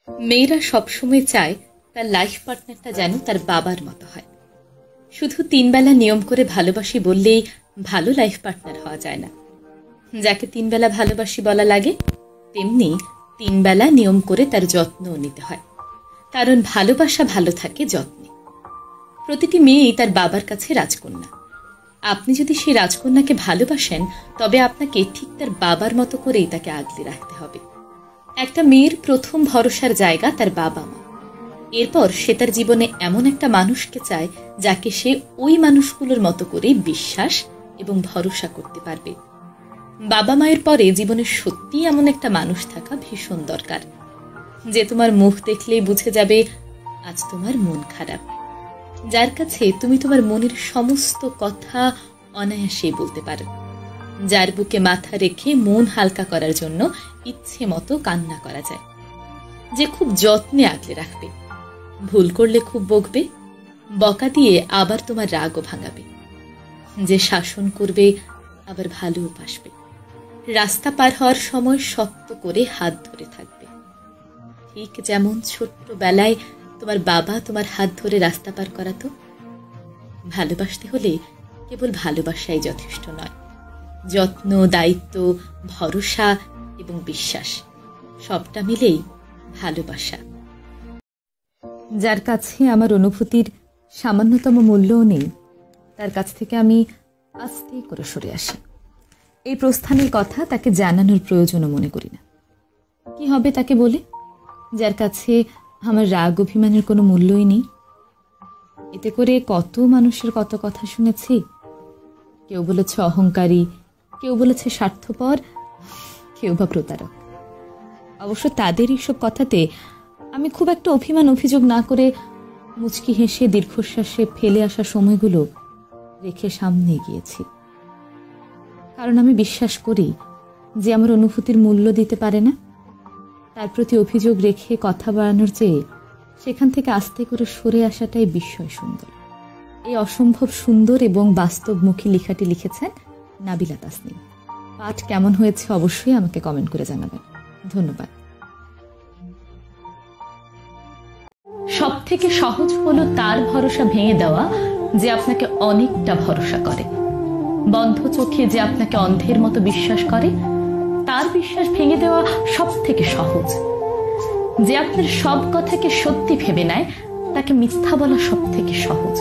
মেয়েরা সবসময় চায় তার লাইফ পার্টনারটা যেন তার বাবার মতো হয়। শুধু 3 বেলা নিয়ম করে ভালোবাসি বললেই ভালো লাইফ পার্টনার হওয়া যায় না। যাকে 3 বেলা ভালোবাসি বলা লাগে তেমনি 3 বেলা নিয়ম করে তার যত্নও নিতে হয়, কারণ ভালোবাসা ভালো থাকে যত্নে। প্রতিটি মেয়েই তার বাবার কাছে রাজকন্যা। আপনি যদি সেই রাজকন্যাকে ভালোবাসেন তবে আপনাকে ঠিক তার বাবার মতো করেই তাকে আগলে রাখতে হবে। একটা মেয়ের প্রথম ভরসার জায়গা তার বাবা মা। এরপর সে তার জীবনে এমন একটা মানুষকে চায় যাকে সে ওই মানুষগুলোর মতো করেই বিশ্বাস এবং ভরসা করতে পারবে। বাবা মায়ের পরে জীবনে সত্যি এমন একটা মানুষ থাকা ভীষণ দরকার, যে তোমার মুখ দেখলেই বুঝে যাবে আজ তোমার মন খারাপ, যার কাছে তুমি তোমার মনের সমস্ত কথা অনায়াসেই বলতে পারো, যার বুকে মাথা রেখে মন হালকা করার জন্য ইচ্ছে মতো কান্না করা যায়, যে খুব যত্নে আগলে রাখবে, ভুল করলে খুব বকবে, বকা দিয়ে আবার তোমার রাগও ভাঙাবে, যে শাসন করবে আবার ভালোও বাসবে, রাস্তা পার হওয়ার সময় শক্ত করে হাত ধরে থাকবে। ঠিক যেমন ছোট্টবেলায় তোমার বাবা তোমার হাত ধরে রাস্তা পার করাতো। ভালোবাসতে হলে কেবল ভালোবাসাই যথেষ্ট নয়, যত্ন, দায়িত্ব, ভরসা এবং বিশ্বাস সবটা মিলেই ভালোবাসা। যার কাছে আমার অনুভূতির সামান্যতম মূল্যও নেই, তার কাছ থেকে আমি আস্তে করে সরে আসি। এই প্রস্থানের কথা তাকে জানানোর প্রয়োজনও মনে করি না। কি হবে তাকে বলে, যার কাছে আমার রাগ অভিমানের কোনো মূল্যই নেই? এতে করে কত মানুষের কত কথা শুনেছি। কেউ বলেছে অহংকারী, কেউ বলেছে স্বার্থপর, কেউ বা প্রতারক। অবশ্য তাদের এইসব কথাতে আমি খুব একটা অভিযোগ না করে মুচকি হেসে দীর্ঘশ্বাসে ফেলে আসা সময়গুলো রেখে সামনে গিয়েছি। কারণ আমি বিশ্বাস করি যে আমার অনুভূতির মূল্য দিতে পারে না, তার প্রতি অভিযোগ রেখে কথা বাড়ানোর চেয়ে সেখান থেকে আস্তে করে সরে আসাটাই বিস্ময় সুন্দর। এই অসম্ভব সুন্দর এবং বাস্তবমুখী লেখাটি লিখেছেন নাবিলা তাসনিম। পাঠ কেমন হয়েছে অবশ্যই আমাকে কমেন্ট করে জানাবেন। ধন্যবাদ। সব থেকে সহজ হলো তার ভরসা ভেঙে দেওয়া যে আপনাকে অনেকটা ভরসা করে। বন্ধ চোখে যে আপনাকে অন্ধের মতো বিশ্বাস করে, তার বিশ্বাস ভেঙে দেওয়া সব থেকে সহজ। যে আপনার সব কথাকে সত্যি ভেবে নেয়, তাকে মিথ্যা বলা সব থেকে সহজ।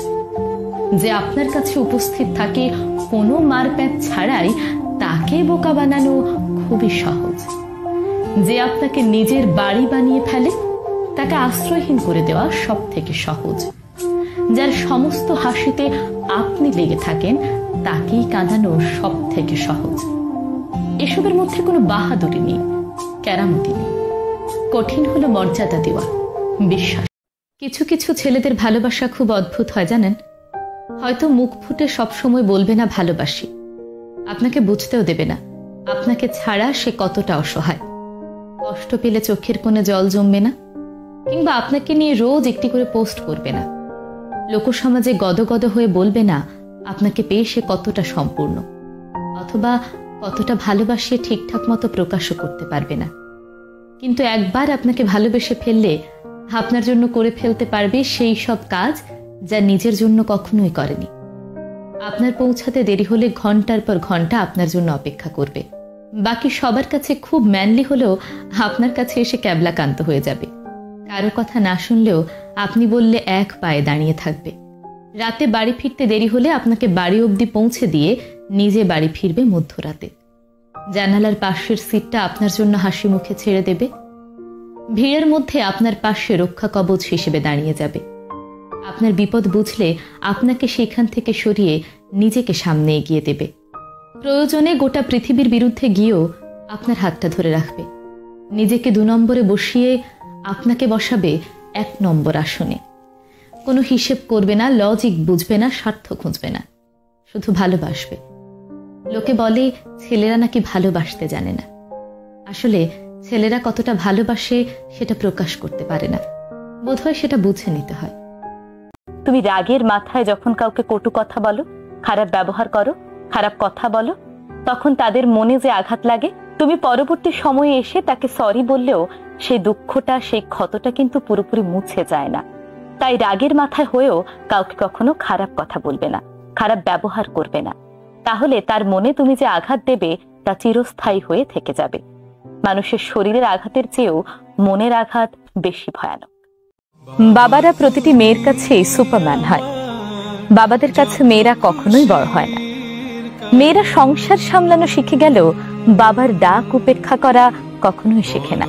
যে আপনার কাছে উপস্থিত থাকে কোনো মারপ্যাঁচ ছাড়াই, তাকে বোকা বানানো খুবই সহজ। যে আপনাকে নিজের বাড়ি বানিয়ে ফেলে, তাকে আশ্রয়হীন করে দেওয়া সব থেকে সহজ। যার সমস্ত হাসিতে আপনি লেগে থাকেন, তাকেই কাঁদানো সব থেকে সহজ। এসবের মধ্যে কোনো বাহাদুরি নেই, কেরামতি নেই। কঠিন হলো মর্যাদা দেওয়া, বিশ্বাস। কিছু কিছু ছেলেদের ভালোবাসা খুব অদ্ভুত হয় জানেন। হয়তো মুখ ফুটে সবসময় বলবে না ভালোবাসি, আপনাকে বুঝতেও দেবে না আপনাকে ছাড়া সে কতটা অসহায়। কষ্ট পেলে চোখের কোণে জল জমবে না, কিংবা আপনাকে নিয়ে রোজ একটি করে পোস্ট করবে না। লোকসমাজে গদগদ হয়ে বলবে না আপনাকে পেয়ে সে কতটা সম্পূর্ণ, অথবা কতটা ভালোবাসিয়ে ঠিকঠাক মতো প্রকাশও করতে পারবে না। কিন্তু একবার আপনাকে ভালোবেসে ফেললে আপনার জন্য করে ফেলতে পারবে সেই সব কাজ যা নিজের জন্য কখনোই করেনি। আপনার পৌঁছাতে দেরি হলে ঘন্টার পর ঘন্টা আপনার জন্য অপেক্ষা করবে। বাকি সবার কাছে খুব ম্যানলি হলেও আপনার কাছে এসে ক্যাবলাকান্ত হয়ে যাবে। কারো কথা না শুনলেও আপনি বললে এক পায়ে দাঁড়িয়ে থাকবে। রাতে বাড়ি ফিরতে দেরি হলে আপনাকে বাড়ি অবধি পৌঁছে দিয়ে নিজে বাড়ি ফিরবে মধ্যরাতে। জানালার পাশের সিটটা আপনার জন্য হাসি মুখে ছেড়ে দেবে। ভিড়ের মধ্যে আপনার পাশে রক্ষা কবচ হিসেবে দাঁড়িয়ে যাবে। আপনার বিপদ বুঝলে আপনাকে সেখান থেকে সরিয়ে নিজেকে সামনে এগিয়ে দেবে। প্রয়োজনে গোটা পৃথিবীর বিরুদ্ধে গিয়েও আপনার হাতটা ধরে রাখবে। নিজেকে 2 নম্বরে বসিয়ে আপনাকে বসাবে 1 নম্বর আসনে। কোনো হিসেব করবে না, লজিক বুঝবে না, স্বার্থ খুঁজবে না, শুধু ভালোবাসবে। লোকে বলে ছেলেরা নাকি ভালোবাসতে জানে না। আসলে ছেলেরা কতটা ভালোবাসে সেটা প্রকাশ করতে পারে না, বোধহয় সেটা বুঝে নিতে হয়। তুমি রাগের মাথায় যখন কাউকে কটু কথা বলো, খারাপ ব্যবহার করো, খারাপ কথা বলো, তখন তাদের মনে যে আঘাত লাগে, তুমি পরবর্তী সময়ে এসে তাকে সরি বললেও সেই দুঃখটা, সেই ক্ষতটা কিন্তু পুরোপুরি মুছে যায় না। তাই রাগের মাথায় হয়েও কাউকে কখনো খারাপ কথা বলবে না, খারাপ ব্যবহার করবে না। তাহলে তার মনে তুমি যে আঘাত দেবে তা চিরস্থায়ী হয়ে থেকে যাবে। মানুষের শরীরের আঘাতের চেয়েও মনের আঘাত বেশি ভয়ানক। বাবারা প্রতিটি মেয়ের কাছে সুপারম্যান হয়। বাবাদের কাছে মেয়েরা কখনোই বড় হয় না। মেয়েরা সংসার সামলানো শিখে গেলেও বাবার ডাক উপেক্ষা করা কখনোই শেখে না।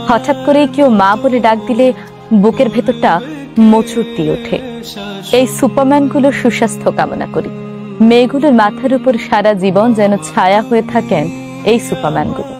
হঠাৎ করে কেউ মা বলে ডাক দিলে বুকের ভেতরটা মোচড় দিয়ে ওঠে। এই সুপারম্যানগুলোর সুস্বাস্থ্য কামনা করি। মেয়েগুলোর মাথার উপর সারা জীবন যেন ছায়া হয়ে থাকেন এই সুপারম্যানগুলো।